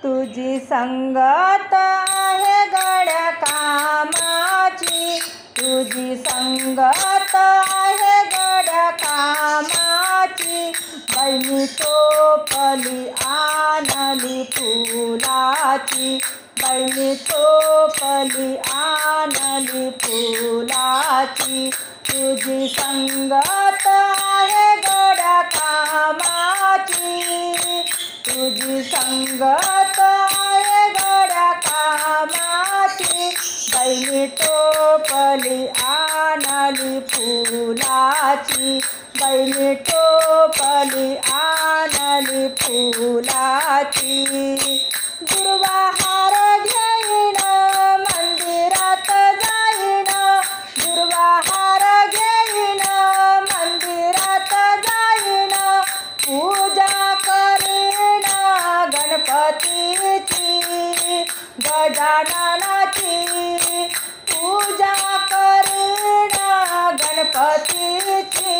तुझी संगत आहे गड्या कामाची, तुझी संगत आहे गड्या कामाची। बैनी टोपली आणली फुलाची, बैनी टोपली आणली फुलाची। तुझी संगत आहे गड्या कामाची, तुझी संगत आहे गड्या कामाची। बैनी टोपली आणली फुलाची, बैनी टोपली आणली फुलाची। दुर्वा हार घेईन मंदिरात जाईन, दुर्वा हार घेईन मंदिरात जाईन। पूजा करीन गणपतीची गजाननाची, पूजा करीन गणपतीची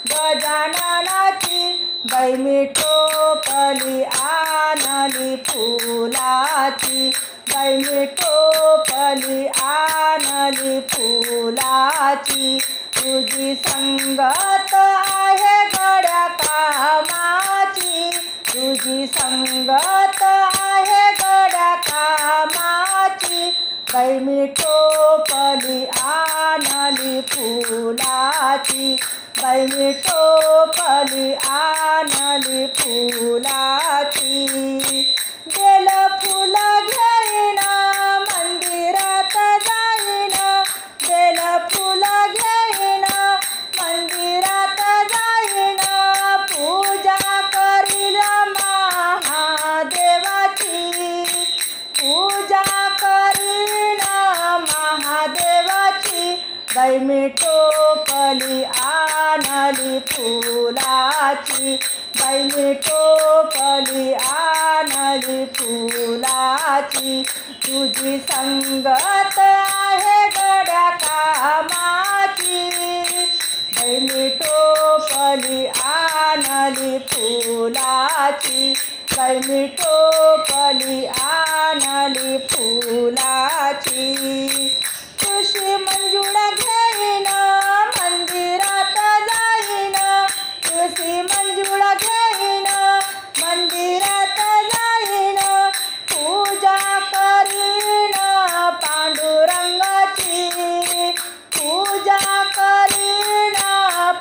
गजाननाची। बैनी टोपली आणली फुलाची, बैनी टोपली आणली फुलाची। तुझी संगत आहे गड्या कामाची, तुझी संगत आहे गड्या कामाची। बैनी टोपली आणली फुलाची, बैनी टोपली आणली फुलाची। बेल फुल घेईन मंदिरात जाईन, बेल फुल घेईन मंदिरात जाईन। पूजा करील महादेवाची, पूजा करीन महादेवाची। बैनी टोपली आणली फुलाची, बैनी टोपली आणली फुलाची। तुझी संगत आहे गड्या कामाची, बैनी टोपली आणली फुलाची, बैनी टोपली आणली फुलाची। तुळशी मंजुळा घेईन मंदिरात जाईन, तुळशी मंजुळा घेईन मंदिरात जाईन। पूजा करीन पांडुरंगाची, पूजा करीन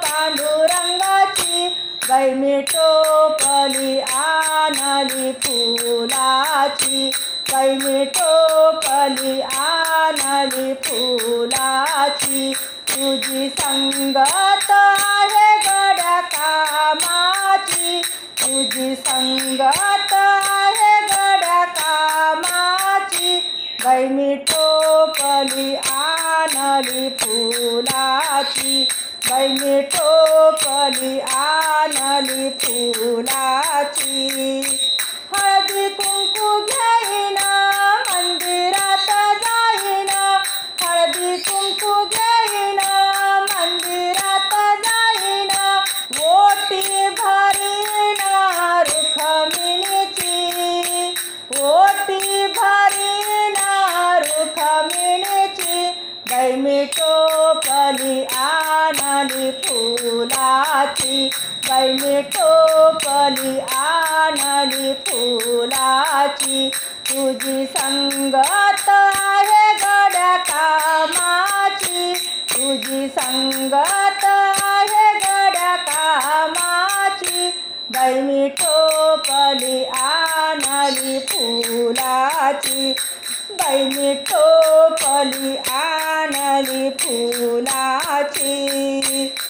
पांडुरंगाची। बैनी टोपली आणली फुलाची, बैनी टोपली आणली फुलाची। तुझी संगत आहे गड्या कामाची, तुझी संगत आहे गड्या कामाची। बैनी टोपली आणली फुलाची, बैनी टोपली आणली फुलाची। हळदी कुंकू घेईन मंदिरात जाईन, हळदी कुंकू घेईन मंदिरात जाईन। ओटी भरीन रुक्मिणीची, ओटी भरीन रुक्मिणीची। बैनी टोपली आणली फुलाची, बैनी टोपली आणली फुलाची। तुझी संगत आहे गड्या कामाची, तुझी संगत आहे गड्या कामाची। बैनी टोपली आणली फुलाची, बैनी टोपली आणली फुलाची।